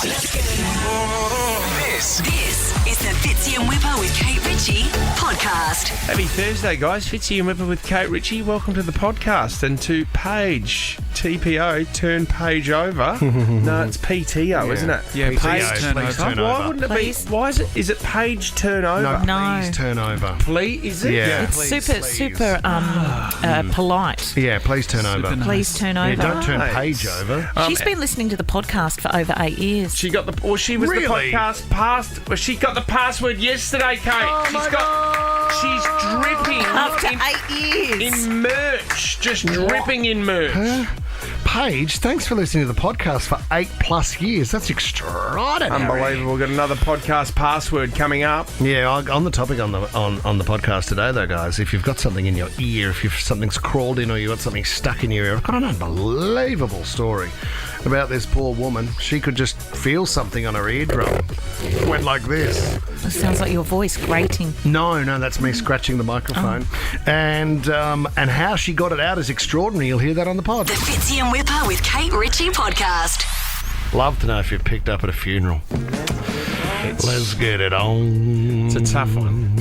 This is the Fitzy and Wippa with Kate Ritchie podcast. Happy Thursday, guys. Fitzy and Wippa with Kate Ritchie. Welcome to the podcast and to Page TPO. Turn page over. No, it's PTO, isn't it? Yeah, Page turn over. Why wouldn't it Please. be? Why is it? Is it page turnover? No. Please turn over. Please, is it? Yeah. It's super polite. Yeah, please turn over. Nice. Please turn over. Yeah, don't turn Nice. page over. She's been listening to the podcast for over 8 years. She got the. Well, she was Really? the podcast past. Well, she got the password yesterday, Kate. She's dripping After in, 8 years. in merch, just dripping in merch. Paige, thanks for listening to the podcast for 8+ years. That's extraordinary. Unbelievable. We've got another podcast password coming up. Yeah, on the topic on the podcast today, though, guys, if you've got something in your ear, if something's crawled in or you've got something stuck in your ear, I've got an unbelievable story about this poor woman. She could just feel something on her eardrum. It went like this. It sounds like your voice grating. No, that's me scratching the microphone. And how she got it out is extraordinary. You'll hear that on the pod. The Fitzy and Wippa with Kate Ritchie podcast. Love to know if you're picked up at a funeral. Let's get it on. It's a tough one.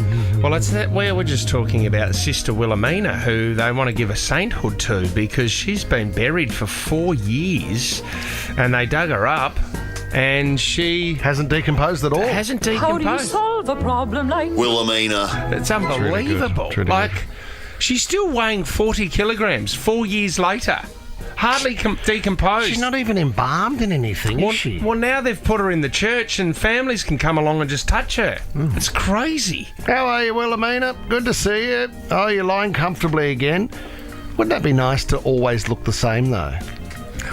Well, it's that where we're just talking about Sister Wilhelmina, who they want to give a sainthood to because she's been buried for 4 years and they dug her up and she Hasn't decomposed at all. hasn't How do you decomposed. solve a problem like Wilhelmina. It's really good. unbelievable. It's really Like, good. she's still weighing 40 kilograms 4 years later. Hardly decomposed. She's not even embalmed in anything, well, is she? well, now they've put her in the church and families can come along and just touch her. It's crazy. How are you, Wilhelmina? Good to see you. Oh, you're lying comfortably again. Wouldn't that be nice to always look the same, though?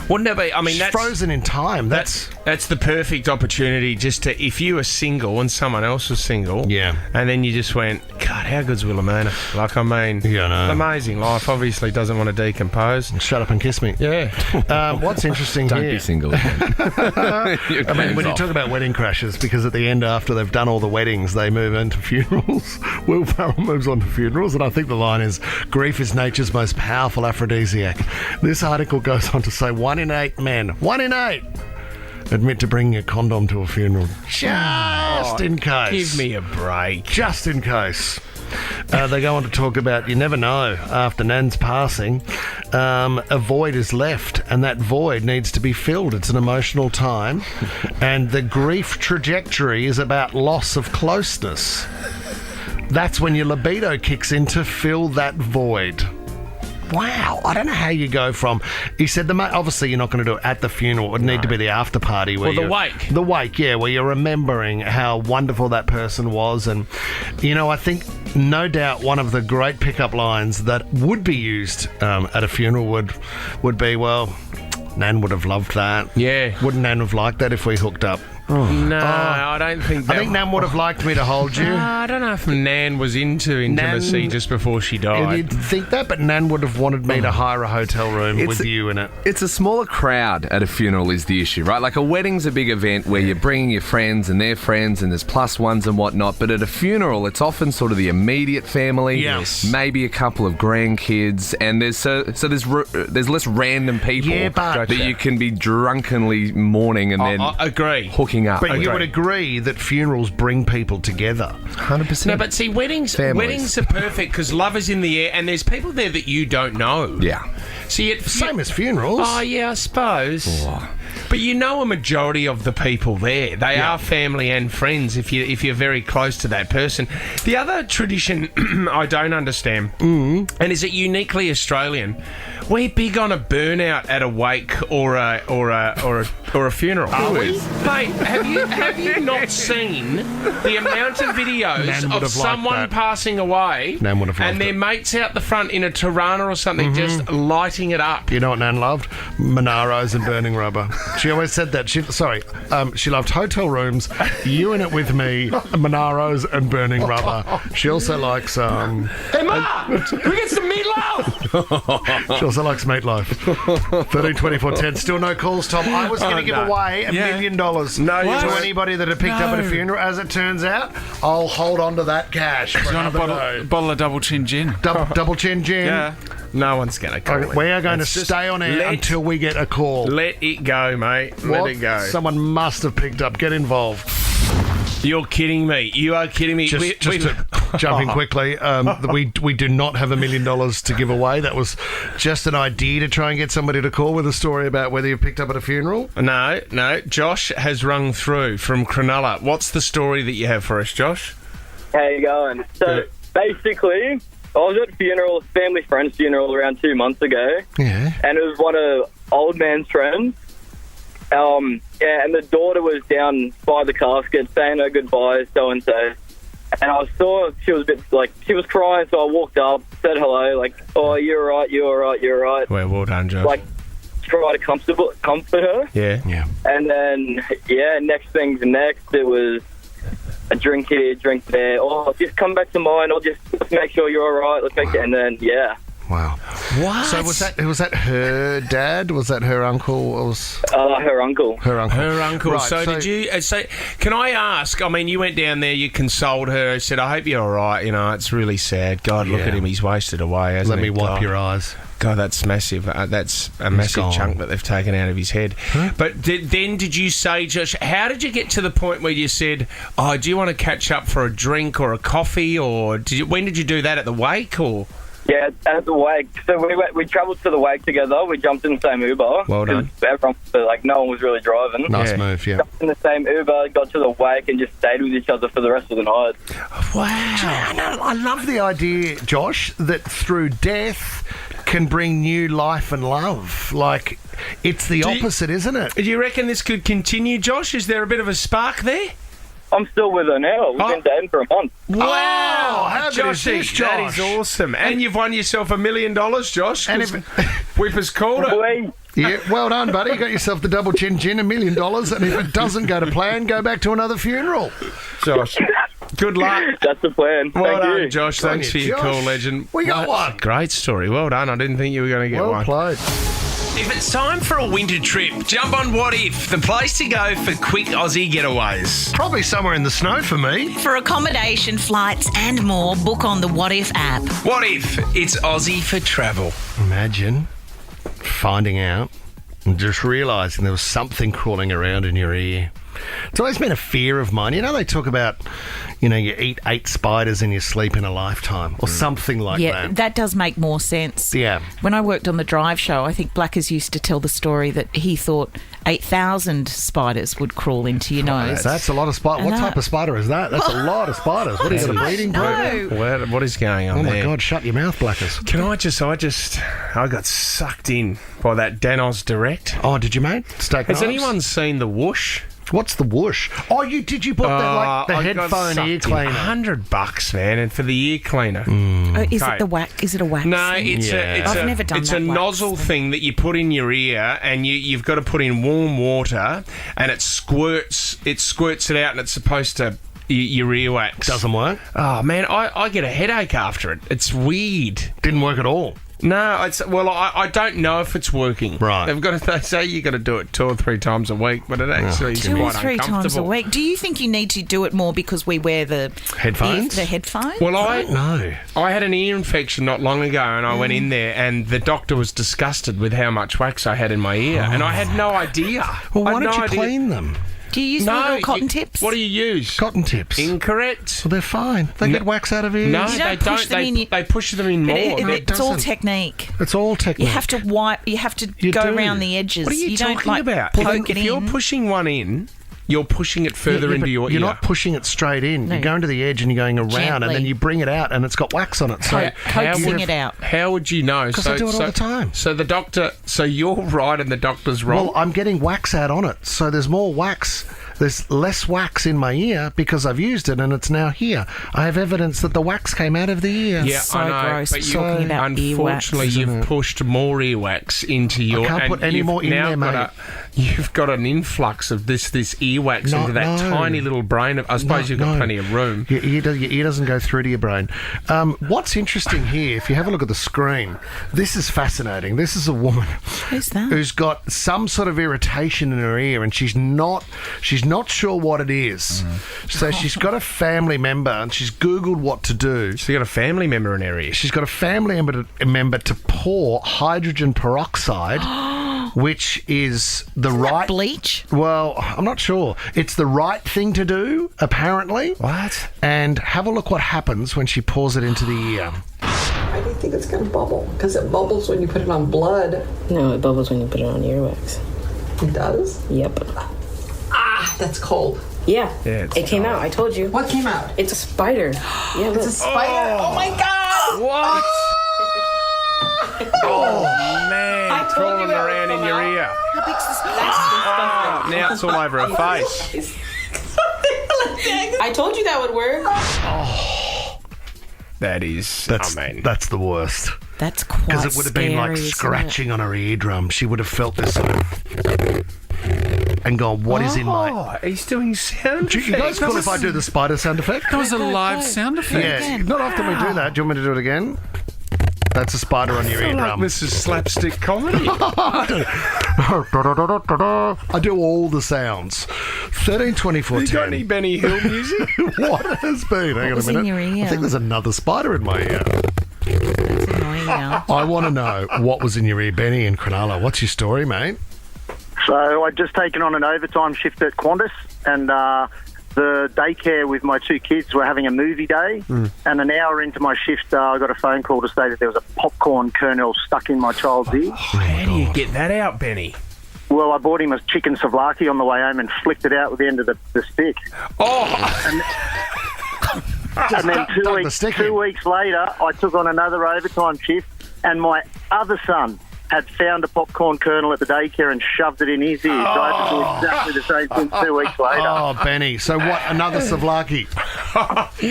Wouldn't it be? I mean, She's that's frozen in time. That's the perfect opportunity just to, if you were single and someone else was single, Yeah. and then you just went, God, how good's Wilhelmina? Like, I mean, Yeah, I know. amazing life. Obviously doesn't want to decompose. Shut up and kiss me. Yeah. What's interesting Don't here... be single again. I mean, when you talk about wedding crashes, because at the end, after they've done all the weddings, they move into funerals. Will Ferrell moves on to funerals, and I think the line is, grief is nature's most powerful aphrodisiac. This article goes on to say 1 in 8 men, 1 in 8, admit to bringing a condom to a funeral. Just in case. Give me a break. Just in case. They go on to talk about, you never know, after Nan's passing, a void is left, and that void needs to be filled. It's an emotional time, and the grief trajectory is about loss of closeness. That's when your libido kicks in to fill that void. Wow, I don't know how you go from... He said, obviously you're not going to do it at the funeral. It would need to be the after party. Where Or the wake. The wake, yeah, where you're remembering how wonderful that person was. And, you know, I think no doubt one of the great pickup lines that would be used at a funeral would be, well, Nan would have loved that. Yeah. Wouldn't Nan have liked that if we hooked up? No, I don't think that... I think Nan would have liked me to hold you. I don't know if Nan was into intimacy just before she died. You'd think that, but Nan would have wanted me to hire a hotel room with you in it. It's a smaller crowd at a funeral is the issue, right? Like a wedding's a big event where you're bringing your friends and their friends and there's plus ones and whatnot. But at a funeral, it's often sort of the immediate family, Yes. maybe a couple of grandkids, and there's less random people Yeah, but- that you can be drunkenly mourning and then I agree. hooking up. But you would agree that funerals bring people together. 100%. No, but see, weddings are perfect because love is in the air and there's people there that you don't know. Yeah. See, Same as funerals. Oh, yeah, I suppose. But you know a majority of the people there. They are family and friends if you're very close to that person. The other tradition I don't understand, and is it uniquely Australian, we're big on a burnout at a wake or a funeral. Are we? Mate, have you not seen the amount of Nan videos would of have liked someone that. passing away Nan would have loved and their it. mates out the front in a Tirana or something just lighting it up? You know what Nan loved? Monaros and burning rubber. She always said that. She loved hotel rooms, you in it with me, Monaros and burning rubber. She also likes... Hey, Ma! Can we get some meatloaf? She also likes meatloaf. 13 24 10. Still no calls, Tom. I was going to give away $1 million to anybody that had picked up at a funeral. As it turns out, I'll hold on to that cash for Do you want another a day. bottle of double chin gin? Double chin gin. Yeah. No one's going to call him. We are going That's to just stay on air until we get a call. Let it go, mate. Let it go. Someone must have picked up. Get involved. You're kidding me. You are kidding me. Just to jump in quickly, we do not have $1 million to give away. That was just an idea to try and get somebody to call with a story about whether you picked up at a funeral. No. Josh has rung through from Cronulla. What's the story that you have for us, Josh? How you going? So, basically, I was at a family friend's funeral around 2 months ago. Yeah. And it was one of old man's friends. And the daughter was down by the casket saying her goodbyes, so-and-so. And I saw she was a bit, she was crying, so I walked up, said hello, oh, you're all right, you're all right, you're all right. Well done, Josh. Try to comfort her. Yeah. And then, next thing's next, it was a drink here, drink there. Oh, just come back to mine, or let's make sure you're all right, let's make it, and then, Wow. What? So was that her dad? Was that her uncle? Her uncle. Her uncle. Her uncle. Right, so did you... can I ask... I mean, you went down there, you consoled her, said, I hope you're all right. It's really sad. God, look at him. He's wasted away, hasn't Let he? me wipe God. your eyes. God, that's massive. That's a massive gone. chunk that they've taken out of his head. Huh? But then did you say, Josh, how did you get to the point where you said, oh, do you want to catch up for a drink or a coffee? Or when did you do that, at the wake or... Yeah, at the wake. So we travelled to the wake together. We jumped in the same Uber. Well done. Everyone, no one was really driving. Nice move, yeah. Jumped in the same Uber, got to the wake, and just stayed with each other for the rest of the night. Wow. I love the idea, Josh, that through death can bring new life and love. It's the opposite, isn't it? Do you reckon this could continue, Josh? Is there a bit of a spark there? I'm still with her now. We've been dating for a month. Wow! how good is this, That is Josh? awesome. And you've won yourself $1 million, Josh. And 'cause Wippa's called it. Boy, Yeah, well done, buddy. You got yourself the double chin $1 million, and if it doesn't go to plan, go back to another funeral. Josh, good luck. that's the plan. Well Thank done, you. Josh. Good on Thanks for you, your Josh. call, legend. We got one. Great story. Well done. I didn't think you were going to get Well one. played. If it's time for a winter trip, jump on What If, the place to go for quick Aussie getaways. Probably somewhere in the snow for me. For accommodation, flights, and more, book on the What If app. What if it's Aussie for travel? Imagine finding out and just realising there was something crawling around in your ear. It's always been a fear of mine. They talk about, you eat 8 spiders in your sleep in a lifetime or something like Yeah, that. that does make more sense. Yeah. When I worked on the Drive show, I think Blackers used to tell the story that he thought 8,000 spiders would crawl into your nose. That's a lot of spiders. What I know. type of spider is that? That's a lot of spiders. What, is it, a breeding program? No. What is going on Oh, there? my God, shut your mouth, Blackers. Can I got sucked in by that Danos Direct. Oh, did you, mate? Steak Has knives? anyone seen the whoosh? What's the whoosh? Oh, did you put the I got headphone sucked ear in. cleaner? $100, man, and for the ear cleaner. Oh, is Okay. it the wax? Is it a wax? No, thing? it's I've never done it's that a wax nozzle thing that you put in your ear, and you've got to put in warm water, and it squirts it out, and it's supposed to your earwax. Doesn't work. Oh man, I get a headache after it. It's weird. Didn't work at all. No, I don't know if it's working. Right. They say you got to do it 2 or 3 times a week, but it actually is 2 or quite 3 times a uncomfortable. week. Do you think you need to do it more because we wear the Headphones? The headphones? Well, No. I had an ear infection not long ago, and I went in there, and the doctor was disgusted with how much wax I had in my ear, and I had no idea. Well, I why had don't no you idea. clean them? do you use little cotton tips? What do you use? Cotton tips. Incorrect. Well, they're fine. They get wax out of ears. No, You they don't push don't. them in. They push them in more. It's all doesn't. technique. It's all technique. You have to wipe. You have to You go do. around the edges. What are you don't talking about? poke it If you're in. pushing one in, you're pushing it further Yeah, into but your ear. You're not pushing it straight in. No. You're going to the edge and you're going around, and Gently. then you bring it out, and it's got wax on it. So Coaxing it out. How would you know? 'Cause I do it all the time. So the doctor. So you're right, and the doctor's wrong. well, I'm getting wax out on it. So there's more wax. There's less wax in my ear because I've used it, and it's now here. I have evidence that the wax came out of the ear. yeah, So I know. gross, But talking about unfortunately, earwax. you've pushed more earwax into your. can't and put any you've more in now there, got mate. You've got an influx of this earwax earwax into that tiny little brain. I suppose you've got plenty of room. Your ear doesn't go through to your brain. What's interesting here, if you have a look at the screen, this is fascinating. This is a woman Who's that? who's got some sort of irritation in her ear, and she's not sure what it is. So she's got a family member, and she's Googled what to do. She's got a family member in her ear. She's got a family member to pour hydrogen peroxide, which is the right... Bleach? Well, I'm not sure. It's the right thing to do, apparently. What? And have a look what happens when she pours it into the ear. Why do you think it's going to bubble? Because it bubbles when you put it on blood. No, it bubbles when you put it on earwax. It does? Yep. Ah, that's cold. Yeah. it's it came out. I told you. What came out? It's a spider. Yeah, look. It's a spider. Oh my God! What? Oh, man. I told Crawling you that around would in come your out. ear. How big's this? Oh, now it's all over her face. I told you that would work. That is... That's the worst. That's quite Because it would have been like scary, isn't it? scratching on her eardrum. She would have felt this sort of... And gone, what is in my... Oh, he's doing sound Do you guys cool if I do the spider sound effect? That was a live sound effect. Yeah, not often we do that. Do you want me to do it again? That's a spider on your eardrum. This is slapstick comedy. I do all the sounds. 13, 24, You 10. got any Benny Hill music? What has been? Hang on a was in minute. your ear? I think there's another spider in my ear. It's annoying now. I want to know what was in your ear, Benny and Cronulla. What's your story, mate? So I'd just taken on an overtime shift at Qantas, and the daycare with my two kids were having a movie day. And an hour into my shift, I got a phone call to say that there was a popcorn kernel stuck in my child's ear. How do you get that out, Benny? Well, I bought him a chicken souvlaki on the way home and flicked it out with the end of the stick. Oh! And then dug the stick in. 2 weeks later, I took on another overtime shift, and my other son had found a popcorn kernel at the daycare and shoved it in his ear. So I had to do exactly the same thing 2 weeks later. Oh, Benny. So what? Another souvlaki?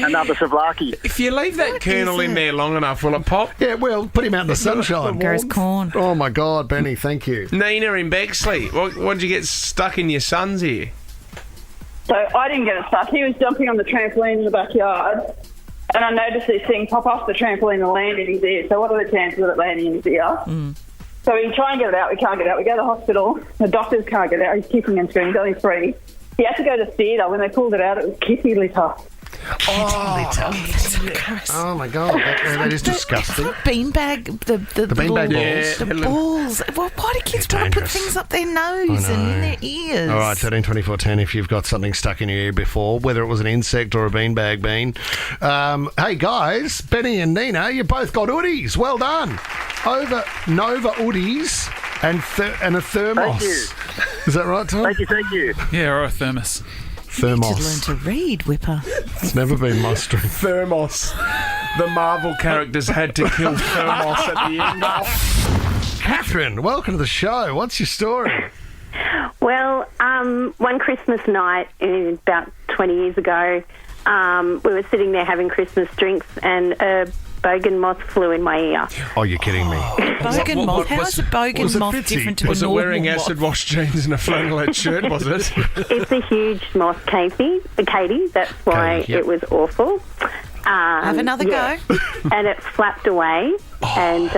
Another souvlaki. If you leave that kernel in there long enough, will it pop? Yeah, well, put him out in the sunshine. Grows corn. Oh, my God, Benny, thank you. Nina in Bexley, what did you get stuck in your son's ear? So I didn't get it stuck. He was jumping on the trampoline in the backyard, and I noticed this thing pop off the trampoline and land in his ear. So what are the chances of it landing in his ear? So we try and get it out. We can't get it out. We go to the hospital. The doctors can't get it out. He's kicking and screaming. He's only 3. He had to go to theatre. When they pulled it out, it was kissy litter. Oh, my God. That is disgusting. Beanbag, the beanbag balls. The balls. Well, why do kids want to put dangerous. things up their nose and in their ears? All right, 13, 24, 10, if you've got something stuck in your ear before, whether it was an insect or a beanbag bean. Hey, guys, Benny and Nina, you both got hoodies. Well done. Over Nova hoodies and a thermos. Thank you. Is that right, Tom? Thank you. Yeah, or a thermos. You need to learn Thermos. to read, Wippa. It's never been my strength. Thermos. The Marvel characters had to kill Thermos at the end. Catherine, welcome to the show. What's your story? Well, one Christmas night about 20 years ago, we were sitting there having Christmas drinks and a bogan moth flew in my ear. Oh, you're kidding me. Bogan moth? How is a bogan was it moth Fitzy? different to Was a it normal wearing moth? acid wash jeans and a flannelette shirt, was it? It's a huge moth, Katie. That's why Katie, yep. it was awful. Have another go. And it flapped away. And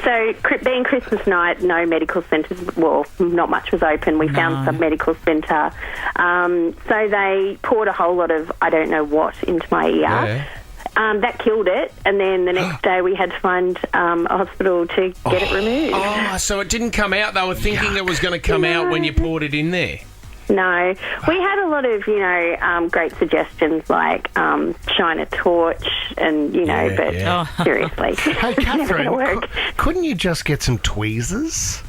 so being Christmas night, no medical centres, well, not much was open. We found some medical centre. So they poured a whole lot of I don't know what into my ear. Yeah. That killed it, and then the next day we had to find a hospital to get it removed. Oh, so it didn't come out. They were thinking it was going to come out when you poured it in there. No. We had a lot of, great suggestions like shine a torch and, but seriously. Hey, it's never going to Catherine, work. couldn't you just get some tweezers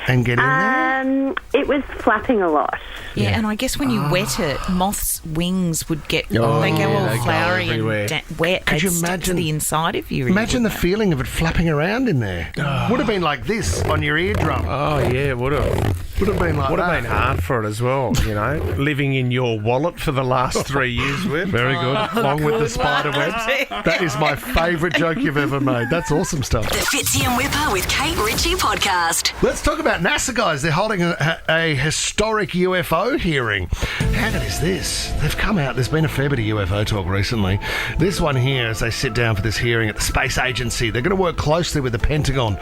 and get in there? It was flapping a lot. Yeah, and I guess when you wet it, moths' wings would get they go all they go flowery everywhere. and wet. Could They'd you stick to imagine- the inside of your ear? Imagine the wouldn't they? feeling of it flapping around in there. Would have been like this on your eardrum. Oh, yeah, it would have. Would have been like Would that. have been hard for it as well, living in your wallet for the last 3 years, Whip. Very good. Along with the spider webs. That is my favourite joke you've ever made. That's awesome stuff. The Fitzy and Wippa with Kate Ritchie podcast. Let's talk about NASA, guys. They're holding a historic UFO hearing. How good is this? They've come out. There's been a fair bit of UFO talk recently. This one here, as they sit down for this hearing at the Space Agency, they're going to work closely with the Pentagon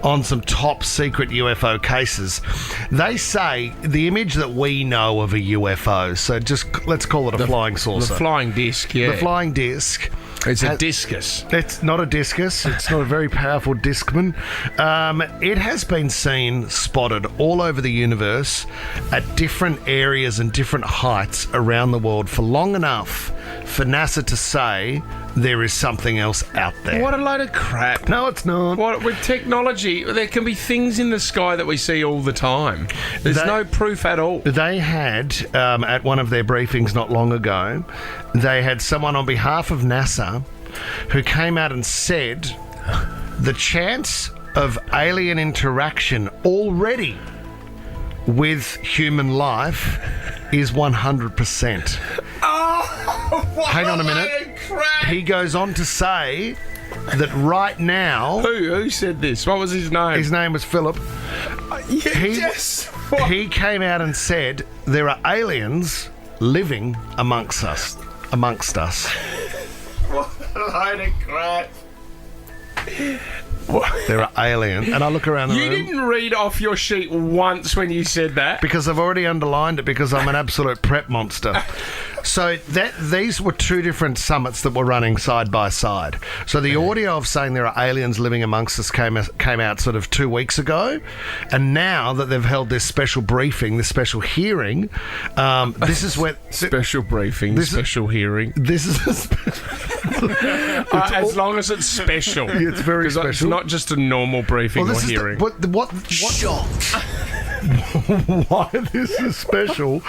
on some top secret UFO cases. They say the image that we know of a UFO, so just let's call it a flying saucer. The flying disc, yeah. The flying disc. It's a discus. It's not a discus. It's not a very powerful discman. It has been seen, spotted all over the universe at different areas and different heights around the world for long enough for NASA to say there is something else out there. What a load of crap. No, it's not. With technology, there can be things in the sky that we see all the time. There's no proof at all. They had, at one of their briefings not long ago, they had someone on behalf of NASA who came out and said the chance of alien interaction already with human life is 100%. Oh, hang on a minute. He goes on to say that right now... Who said this? What was his name? His name was Philip. He came out and said there are aliens living amongst us. What a load of crap. There are aliens. And I look around the room. You didn't read off your sheet once when you said that. Because I've already underlined it because I'm an absolute prep monster. So these were two different summits that were running side by side. So the audio of saying there are aliens living amongst us came out sort of 2 weeks ago. And now that they've held this special briefing, this special hearing, this is where... Special briefing, special hearing. This is... as long as it's special. It's very special. It's not just a normal briefing or hearing. Why this is special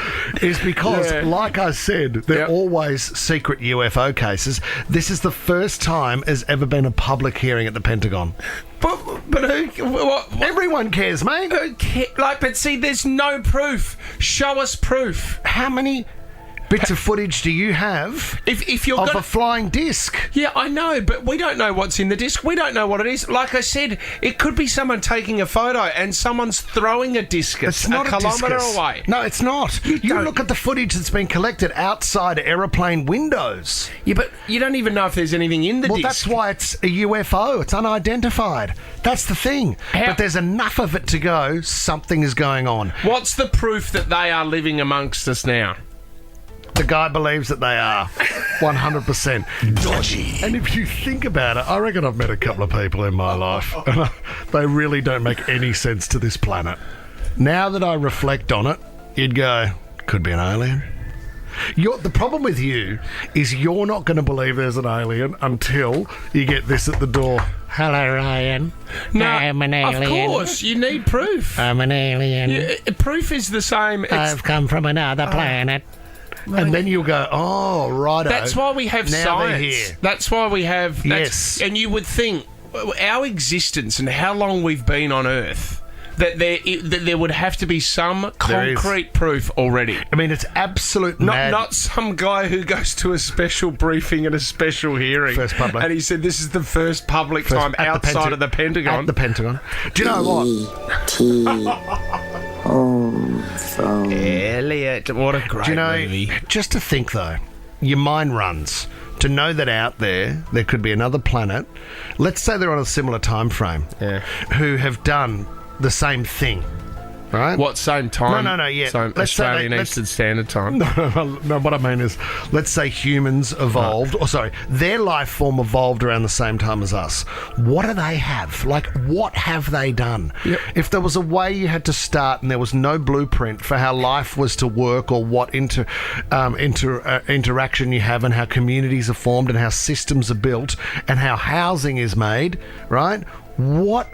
is because, like I said, they're always secret UFO cases. This is the first time there's ever been a public hearing at the Pentagon. But who? What? Everyone cares, mate. Who cares? But see, there's no proof. Show us proof. How many bits of footage do you have if you're of a flying disc? Yeah, I know, but we don't know what's in the disc. We don't know what it is. Like I said, it could be someone taking a photo and someone's throwing a discus a kilometre away. No, it's not. You look at the footage that's been collected outside aeroplane windows. Yeah, but you don't even know if there's anything in the disc. Well, that's why it's a UFO. It's unidentified. That's the thing. But there's enough of it to go, something is going on. What's the proof that they are living amongst us now? The guy believes that they are 100% dodgy. And if you think about it, I reckon I've met a couple of people in my life, and they really don't make any sense to this planet. Now that I reflect on it, you'd go, could be an alien. The problem with you is you're not going to believe there's an alien until you get this at the door. Hello, Ryan. No, I'm an alien. Of course, you need proof. I'm an alien. Yeah, proof is the same. I've come from another planet. And then you'll go, oh, righto. That's why we have now science. They're here. That's why we have... Yes. And you would think our existence and how long we've been on Earth, that there would have to be some concrete proof already. I mean, it's absolute not some guy who goes to a special briefing and a special hearing. First public. And he said this is the first public time outside of the Pentagon. At the Pentagon. Do you know what? Elliot, what a great movie. Just to think, though, your mind runs to know that out there could be another planet, let's say they're on a similar time frame, who have done the same thing, right? What, same time? No, yeah. Same Australian Eastern Standard Time? No, what I mean is, let's say humans evolved, their life form evolved around the same time as us. What do they have? Like, what have they done? Yep. If there was a way you had to start and there was no blueprint for how life was to work or what interaction you have and how communities are formed and how systems are built and how housing is made, right? What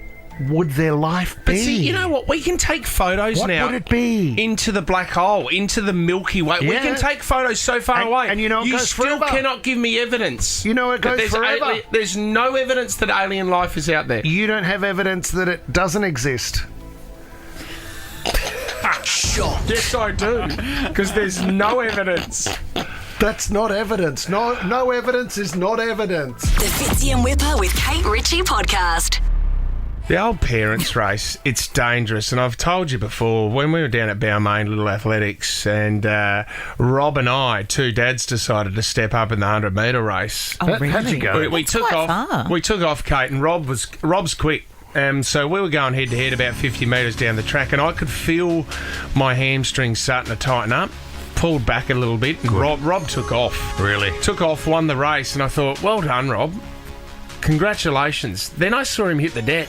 would their life be? But see, you know what? We can take photos now. What would it be? Into the black hole, into the Milky Way. Yeah. We can take photos so far away. And you know it goes still forever. cannot give me evidence. You know it goes forever. There's no evidence that alien life is out there. You don't have evidence that it doesn't exist. Yes, I do. Because there's no evidence. That's not evidence. No evidence is not evidence. The Fitzy and Wippa with Kate Ritchie podcast. The old parents' race, it's dangerous. And I've told you before, when we were down at Balmain Little Athletics and Rob and I, two dads, decided to step up in the 100-metre race. Oh, really? How'd you go? We took quite off. far. We took off, Kate, and Rob's quick. So we were going head-to-head about 50 metres down the track, and I could feel my hamstrings starting to tighten up. Pulled back a little bit, and Rob took off. Really? Took off, won the race, and I thought, well done, Rob. Congratulations. Then I saw him hit the deck,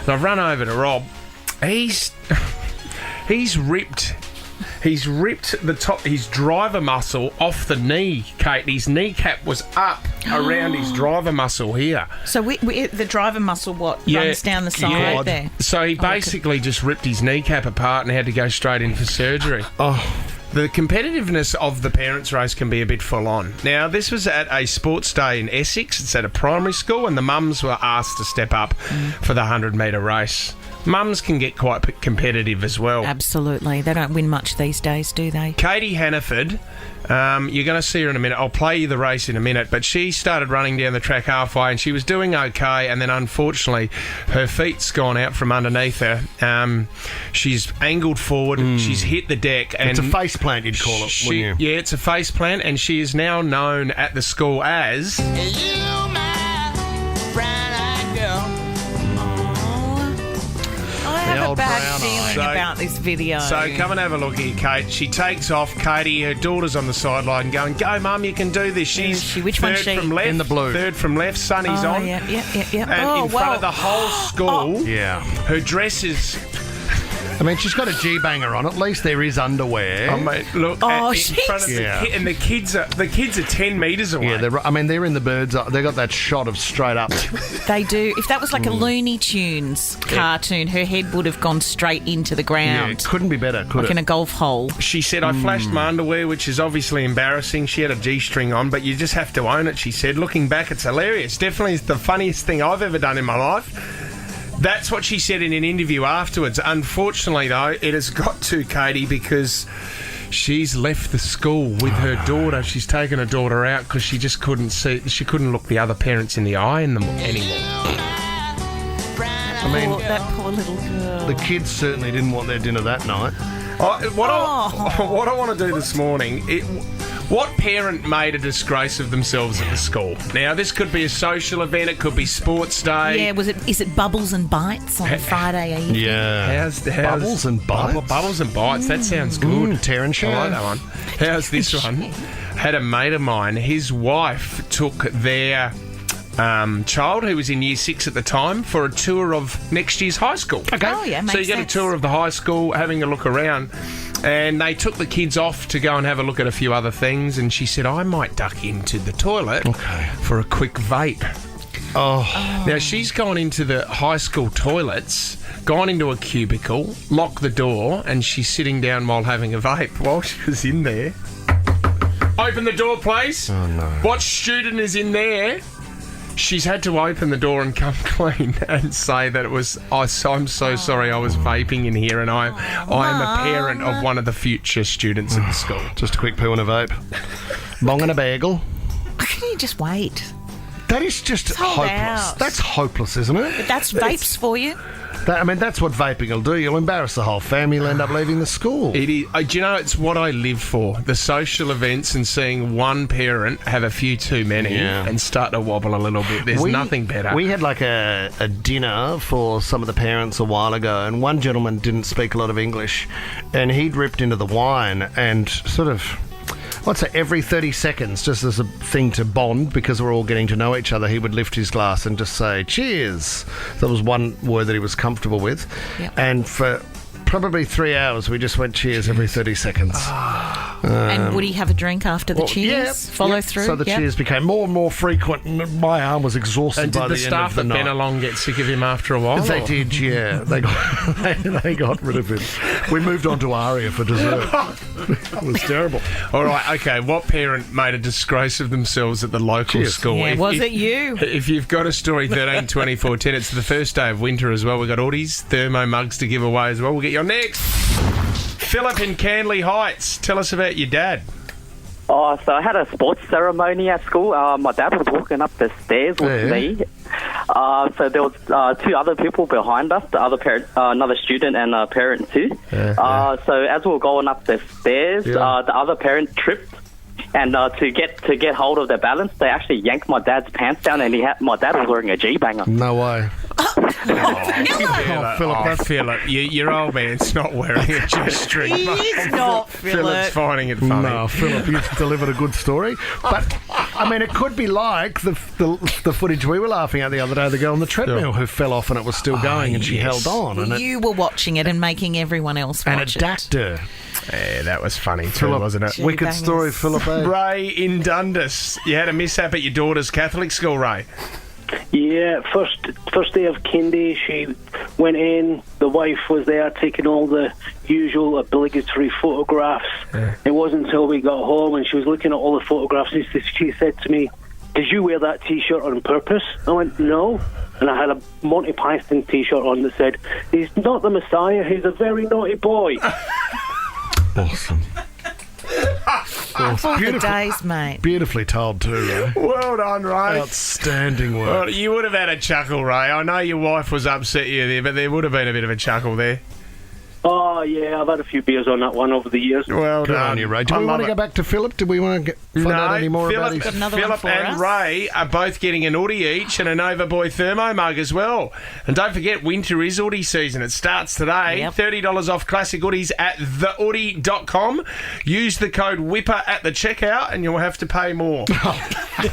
and I've run over to Rob. He's ripped the top, his driver muscle off the knee, Kate. His kneecap was up around his driver muscle here. So the driver muscle, runs down the side there? So he basically just ripped his kneecap apart and had to go straight in for surgery. Oh. The competitiveness of the parents' race can be a bit full on. Now, this was at a sports day in Essex. It's at a primary school, and the mums were asked to step up for the 100-metre race. Mums can get quite competitive as well. Absolutely. They don't win much these days, do they? Katie Hannaford, you're going to see her in a minute. I'll play you the race in a minute, but she started running down the track halfway and she was doing okay, and then unfortunately her feet's gone out from underneath her. She's angled forward, she's hit the deck. And it's a face plant, you'd call it, wouldn't you? Yeah, it's a face plant, and she is now known at the school as... I have a bad feeling about this video. So come and have a look here, Kate. She takes off. Katie, her daughter's on the sideline going, go, Mum, you can do this. She's which one's third she? from left. In the blue. Third from left. Sunny's on. Yeah. And in front of the whole school, her dress is... I mean, she's got a G-banger on. At least there is underwear. Oh, mate, look. In front of and the kids are 10 metres away. Yeah, they're in the birds. They got that shot of straight up. They do. If that was like a Looney Tunes cartoon, her head would have gone straight into the ground. Yeah, it couldn't be better, could like in a golf hole. She said, I flashed my underwear, which is obviously embarrassing. She had a G-string on, but you just have to own it, she said. Looking back, it's hilarious. Definitely the funniest thing I've ever done in my life. That's what she said in an interview afterwards. Unfortunately, though, it has got to Katie because she's left the school with her daughter. She's taken her daughter out because she just couldn't see. She couldn't look the other parents in the eye anymore. I mean, that poor little girl. The kids certainly didn't want their dinner that night. What I want to do this morning... What parent made a disgrace of themselves at the school? Now, this could be a social event. It could be sports day. Yeah, is it Bubbles and Bites on Friday evening? Yeah. How's Bubbles and Bites? Bubbles and Bites. That sounds good. Terran show. I like that one. How's this one? Had a mate of mine. His wife took their child, who was in year 6 at the time, for a tour of next year's high school. Okay. Oh, yeah, makes So you get a tour of the high school, having a look around. And they took the kids off to go and have a look at a few other things. And she said, I might duck into the toilet for a quick vape. Oh. Now, she's gone into the high school toilets, gone into a cubicle, locked the door, and she's sitting down while having a vape while she was in there. Open the door, please. Oh, no. What student is in there? She's had to open the door and come clean and say that it was, I'm so sorry, I was vaping in here, and I am a parent of one of the future students at the school. Just a quick poo and a vape. Bong and a bagel. Why can't you just wait? That is just hopeless. That's hopeless, isn't it? But that's vapes for you. That's what vaping will do. You'll embarrass the whole family. You'll end up leaving the school. It is. Do you know, it's what I live for. The social events and seeing one parent have a few too many and start to wobble a little bit. There's nothing better. We had like a dinner for some of the parents a while ago, and one gentleman didn't speak a lot of English, and he'd ripped into the wine and sort of... I'd say every 30 seconds, just as a thing to bond, because we're all getting to know each other, he would lift his glass and just say, cheers. That was one word that he was comfortable with. Yep. And for probably 3 hours, we just went cheers every 30 seconds. And would he have a drink after the cheers? Follow through? So the cheers became more and more frequent, and my arm was exhausted by the end of the night. Did the staff at Bennelong get sick of him after a while? They did, yeah. They got rid of him. We moved on to Aria for dessert. It was terrible. All right, okay. What parent made a disgrace of themselves at the local school? Yeah, was it you? If you've got a story, 13 24 10. It's the first day of winter as well. We've got Audis, thermo mugs to give away as well. We'll get you on next. Philip in Canley Heights, tell us about your dad. Oh, so I had a sports ceremony at school. My dad was walking up the stairs with me. So there was 2 other people behind us, the other parent, another student and a parent too. So as we were going up the stairs, the other parent tripped. And to get hold of their balance, they actually yanked my dad's pants down, and my dad was wearing a G-banger. No way. Philip, your old man's not wearing a G-string. He's not, Philip's finding it funny. No, Philip, you've delivered a good story. But, I mean, it could be like the footage we were laughing at the other day, the girl on the treadmill who fell off and it was still going and she held on. And you were watching it and making everyone else watch and it dacked her. Yeah, that was funny too, Philip, wasn't it? Wicked story, Philip. Ray in Dundas. You had a mishap at your daughter's Catholic school, Ray. Yeah, first day of kindy, she went in. The wife was there taking all the usual obligatory photographs. It wasn't until we got home and she was looking at all the photographs and she said to me, "Did you wear that T-shirt on purpose?" I went, "No." And I had a Monty Python T-shirt on that said, "He's not the Messiah, he's a very naughty boy." Awesome. For the days, mate. Beautifully told too, Ray. Well done, Ray. Outstanding work. Well, you would have had a chuckle, Ray. I know your wife was upset you there, but there would have been a bit of a chuckle there. Oh, yeah, I've had a few beers on that one over the years. Well Good done. on you, Ray. Do we want to go back to Philip? Do we want to find out any more about his... Philip and Ray are both getting an Audi each and a Nova Boy Thermo mug as well. And don't forget, winter is Audi season. It starts today. Yep. $30 off classic Audis at theaudi.com. Use the code Wippa at the checkout and you'll have to pay more.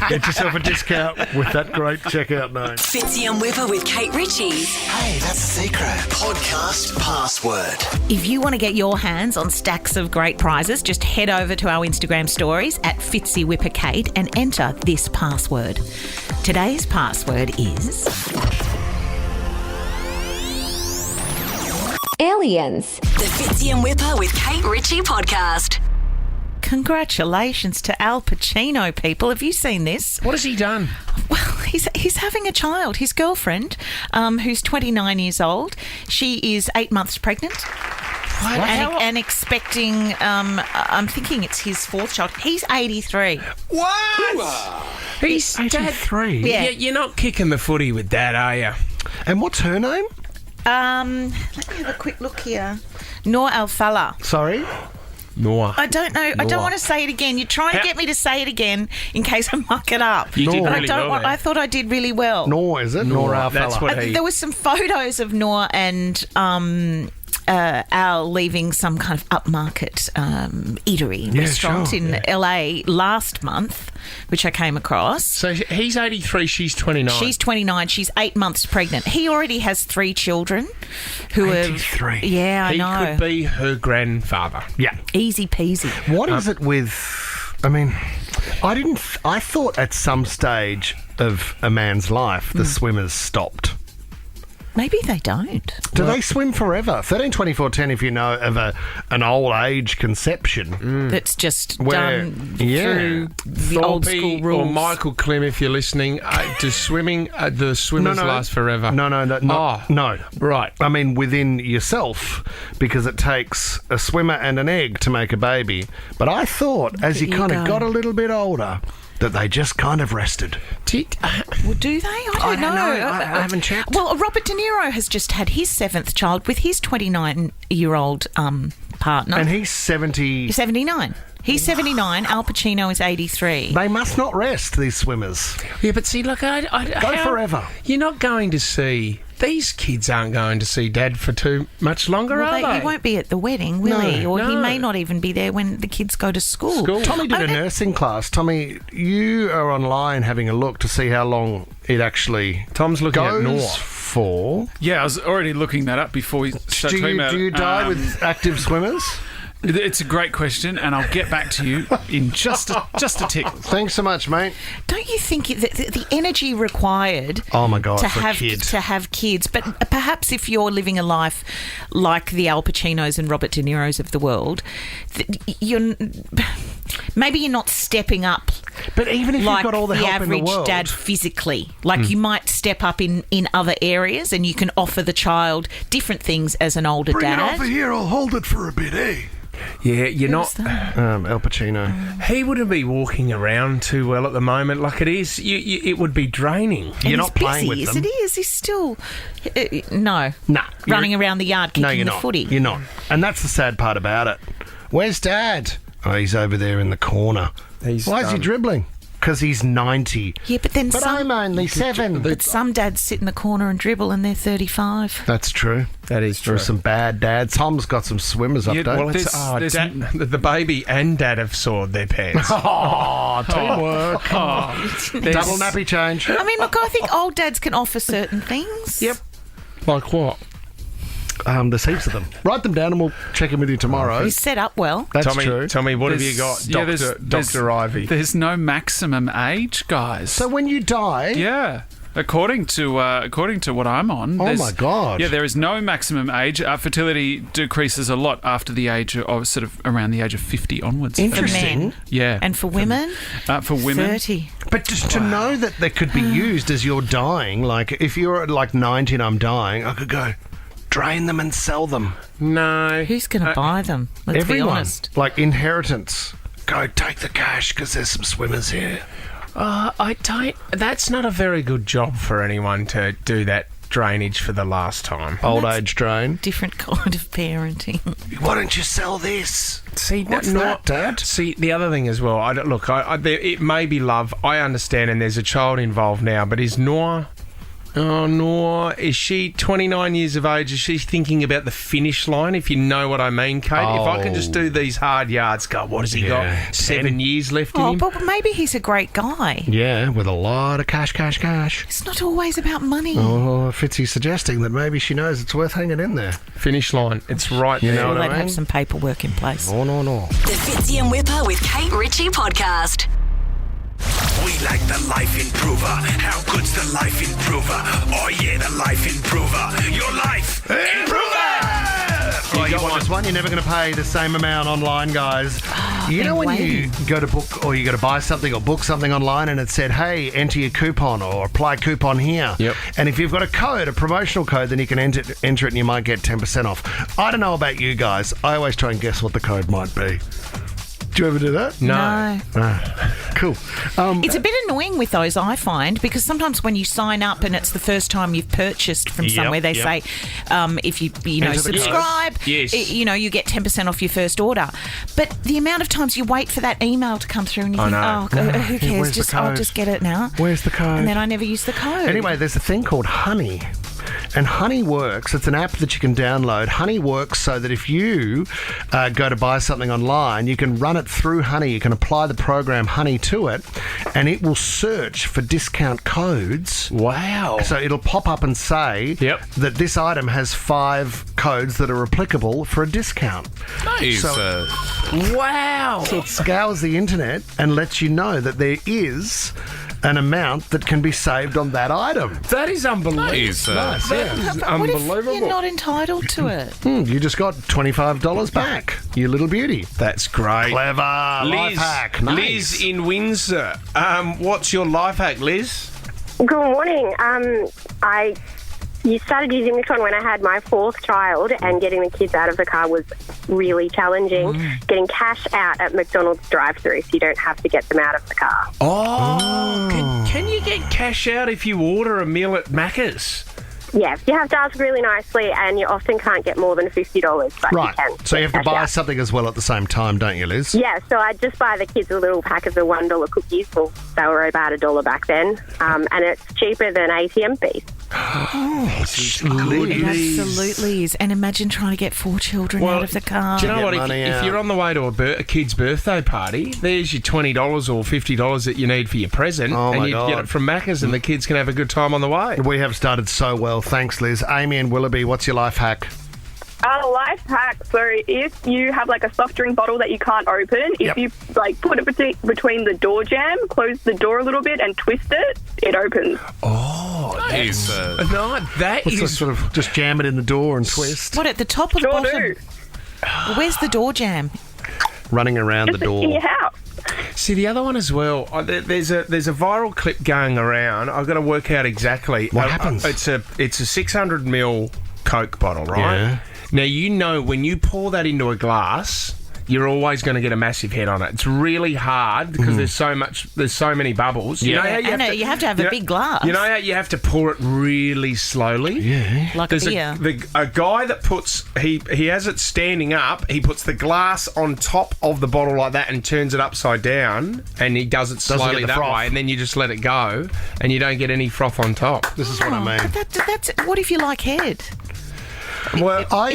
Get yourself a discount with that great checkout name. Fitzy and Wippa with Kate Ritchie. Hey, that's the secret. Podcast password. If you want to get your hands on stacks of great prizes, just head over to our Instagram stories at Fitzy Wippa Kate and enter this password. Today's password is... Aliens. The Fitzy and Wippa with Kate Ritchie podcast. Congratulations to Al Pacino, people. Have you seen this? What has he done? Well, he's having a child. His girlfriend, who's 29 years old, she is 8 months pregnant. What? And expecting, I'm thinking it's his 4th child. He's 83. What? He's 83? Yeah. You're not kicking the footy with that, are you? And what's her name? Let me have a quick look here. Noor Al-Fala. Sorry? Noor. I don't know. I don't want to say it again. You're trying to get me to say it again in case I muck it up. You did but really well there. I thought I did really well. Nor, is it? Nor Al-Fala. That's what he... There was some photos of Noor and Al leaving some kind of upmarket eatery restaurant in LA last month, which I came across. So he's 83, she's 29. She's 29. She's 8 months pregnant. He already has 3 children who 83. are... Yeah, I know. He could be her grandfather. Yeah. Easy peasy. What is it with... I mean, I thought at some stage of a man's life the swimmers stopped. Maybe they don't. Do they swim forever? 13, 24, 10 if you know of an old age conception. That's just done through the old school rules. Or Michael Clem, if you're listening, does swimming, the swimmers last forever? No. Right. I mean, within yourself, because it takes a swimmer and an egg to make a baby. But I thought, as you kind of got a little bit older, that they just kind of rested. Well, do they? I don't know. I haven't checked. Well, Robert De Niro has just had his 7th child with his 29-year-old partner. And he's 70... 79. He's 79. Al Pacino is 83. They must not rest, these swimmers. Yeah, but see, look, Go forever. You're not going to see... These kids aren't going to see Dad for too much longer, are they? He won't be at the wedding, will he? Or he may not even be there when the kids go to school. Tommy did a nursing class. Tommy, you are online having a look to see how long it actually Tom's looking goes at Noor. For. Yeah, I was already looking that up before we started talking about it. Do you die with active swimmers? It's a great question, and I'll get back to you in just a tick. Thanks so much, mate. Don't you think the energy required to have kids, but perhaps if you're living a life like the Al Pacinos and Robert De Niro's of the world, maybe you're not stepping up. But even if like you've got all the help in the average world, dad physically, like you might step up in other areas, and you can offer the child different things as an older bring dad. it over here, I'll hold it for a bit, eh? Yeah, you're not. Al Pacino. He wouldn't be walking around too well at the moment. Like it is, it would be draining. You're not playing with them. Is he still? No. Nah. Running around the yard kicking you're the not. footy. You're not. And that's the sad part about it. Where's Dad? Oh, he's over there in the corner. Why is he dribbling? Because he's 90. Yeah, but then I'm only 7. But some dads sit in the corner and dribble and they're 35. That's true. That is true. There's some bad dads. Tom's got some swimmers up there. Well, the baby and Dad have soiled their pants. Teamwork. Double nappy change. I mean, look, I think old dads can offer certain things. Yep. Like what? There's heaps of them. Write them down and we'll check in with you tomorrow. He's set up well. That's true. Tommy, what have you got, Dr. Ivy? There's no maximum age, guys. So when you die... Yeah. According to what I'm on, my God! Yeah, there is no maximum age. Fertility decreases a lot after the age of sort of around the age of 50 onwards. Interesting. For men. Yeah, and for women, for women, 30. But just to know that they could be used as you're dying, like if you're like 90 and I'm dying, I could go drain them and sell them. No, who's going to buy them? Let's everyone. Be honest. Like inheritance. Go take the cash because there's some swimmers here. I don't. That's not a very good job for anyone to do that drainage for the last time. Old age drain. Different kind of parenting. Why don't you sell this? See, what's that, Dad? See, the other thing as well. It may be love. I understand, and there's a child involved now. But is Noor? Oh, Noor, is she 29 years of age? Is she thinking about the finish line, if you know what I mean, Kate? If I can just do these hard yards, God, what has he got? 7 years left in him? But maybe he's a great guy. Yeah, with a lot of cash. It's not always about money. Oh, Fitzy's suggesting that maybe she knows it's worth hanging in there. Finish line, it's right there. You know what I Let's mean? have some paperwork in place. No. The Fitzy and Wippa with Kate Ritchie podcast. We like the Life Improver. How good's the Life Improver? Oh yeah, the Life Improver. Your Life Improver! You want this one? You're never going to pay the same amount online, guys. You know when you go to book or you go to buy something or book something online and it said, hey, enter your coupon or apply coupon here. Yep. And if you've got a promotional code, then you can enter it and you might get 10% off. I don't know about you guys. I always try and guess what the code might be. Do you ever do that? No. Cool. It's a bit annoying with those, I find, because sometimes when you sign up and it's the first time you've purchased from somewhere, they say if you subscribe, you get 10% off your first order. But the amount of times you wait for that email to come through and you think, who cares? I'll just get it now. Where's the code? And then I never use the code. Anyway, there's a thing called Honey. And Honey works. It's an app that you can download. Honey works so that if you go to buy something online, you can run it through Honey. You can apply the program Honey to it, and it will search for discount codes. Wow. So it'll pop up and say that this item has 5 codes that are applicable for a discount. Nice. Wow. So it scours the internet and lets you know that there is an amount that can be saved on that item. That is unbelievable. Nice. But unbelievable. What if you're not entitled to it? You just got $25 back, you little beauty. That's great. Clever. Life hack. Nice. Liz in Windsor. What's your life hack, Liz? Good morning. You started using this one when I had my 4th child, and getting the kids out of the car was really challenging. Getting cash out at McDonald's drive-thru so you don't have to get them out of the car. Can you get cash out if you order a meal at Macca's? Yes, you have to ask really nicely, and you often can't get more than $50, but right. you can. So you have to buy something as well at the same time, don't you, Liz? Yeah, so I'd just buy the kids a little pack of the $1 cookies. Well, they were about $1 back then, and it's cheaper than ATM fees. It absolutely is. And imagine trying to get 4 children out of the car. Do you know what? If you're on the way to a kid's birthday party, there's your $20 or $50 that you need for your present, and you get it from Macca's, and the kids can have a good time on the way. We have started so well. Thanks, Liz. Amy and Willoughby, what's your life hack? Life hack. So if you have like a soft drink bottle that you can't open, if you like put it between the door jamb, close the door a little bit and twist it, it opens. That's that is sort of just jam it in the door and twist. What, at the top or the bottom? Where's the door jam? Running around Just the door. in your house. See, the other one as well, there's a viral clip going around. I've got to work out exactly. What happens? It's a 600ml Coke bottle, right? Yeah. Now, you know when you pour that into a glass, you're always going to get a massive head on it. It's really hard because there's so many bubbles. You know how you have to have a big glass. You know how you have to pour it really slowly? Yeah. Like a beer. A guy that puts... He has it standing up. He puts the glass on top of the bottle like that and turns it upside down, and he does it slowly that way, and then you just let it go, and you don't get any froth on top. This is what I mean. But that's what if you like head? Well, I'm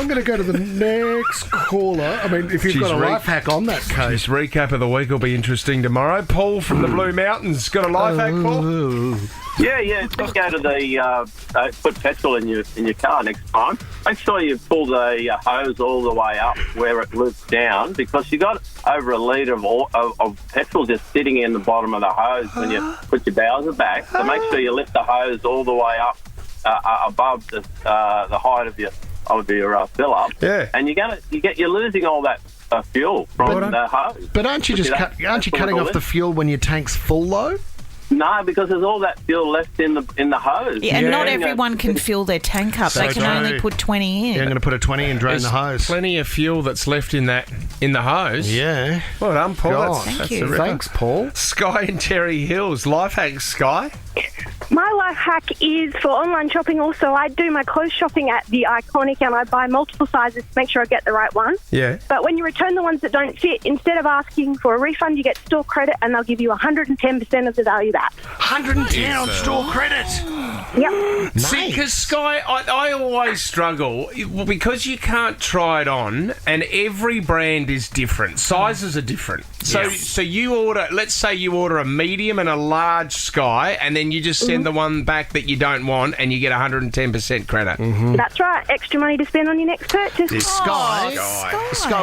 going to go to the next caller. I mean, if you've got a life hack on that case. Recap of the week will be interesting tomorrow. Paul from the Blue Mountains. Got a life hack, Paul? Yeah. Just go to the put petrol in your car next time. Make sure you pull the hose all the way up where it loops down, because you got over a litre of petrol just sitting in the bottom of the hose when you put your bowser back. So make sure you lift the hose all the way up above the height of your fill up. Yeah. And you're losing all that fuel from the hose. But aren't you cutting off the fuel when your tank's full though? No, because there's all that fuel left in the hose. Yeah, and not everyone can fill their tank up. They can only put 20 in. Yeah, I'm going to put a 20 in, drain the hose. Plenty of fuel that's left in the hose. Yeah. Well done, Paul. Thank you. Thanks, Paul. Sky in Terry Hills. Life hack, Sky. My life hack is for online shopping also. I do my clothes shopping at the Iconic and I buy multiple sizes to make sure I get the right one. Yeah. But when you return the ones that don't fit, instead of asking for a refund, you get store credit and they'll give you 110% of the value back. 110 on store credit? Yep. Nice. See, because Sky, I always struggle because you can't try it on and every brand is different. Sizes are different. So you order, let's say you order a medium and a large, Sky, and then you just send the one back that you don't want and you get 110% credit. That's right. Extra money to spend on your next purchase. Sky,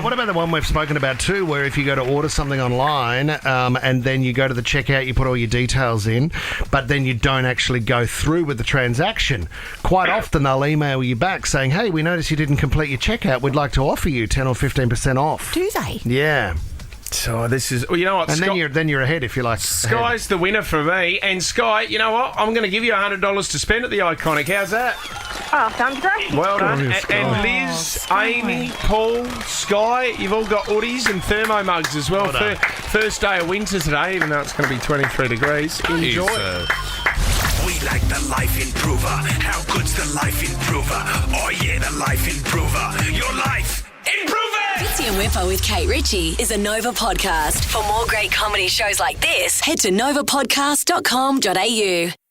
what about the one we've spoken about too, where if you go to order something online and then you go to the checkout, you put all your details in, but then you don't actually go through with the transaction. Quite often they'll email you back saying, hey, we noticed you didn't complete your checkout. We'd like to offer you 10 or 15% off. Do they? Yeah. So this is... Well, you know what? And then you're ahead if you like. Sky's the winner for me. And Sky, you know what? I'm going to give you $100 to spend at the Iconic. How's that? Oh, sounds great. Well done. And Liz, Amy, Paul, Sky, you've all got hoodies and thermo mugs as well. First day of winter today, even though it's going to be 23 degrees. Enjoy. We like the Life Improver. How good's the Life Improver? Oh yeah, the Life Improver. Your life improver. Fitzy and Wippa with Kate Ritchie is a Nova podcast. For more great comedy shows like this, head to novapodcast.com.au.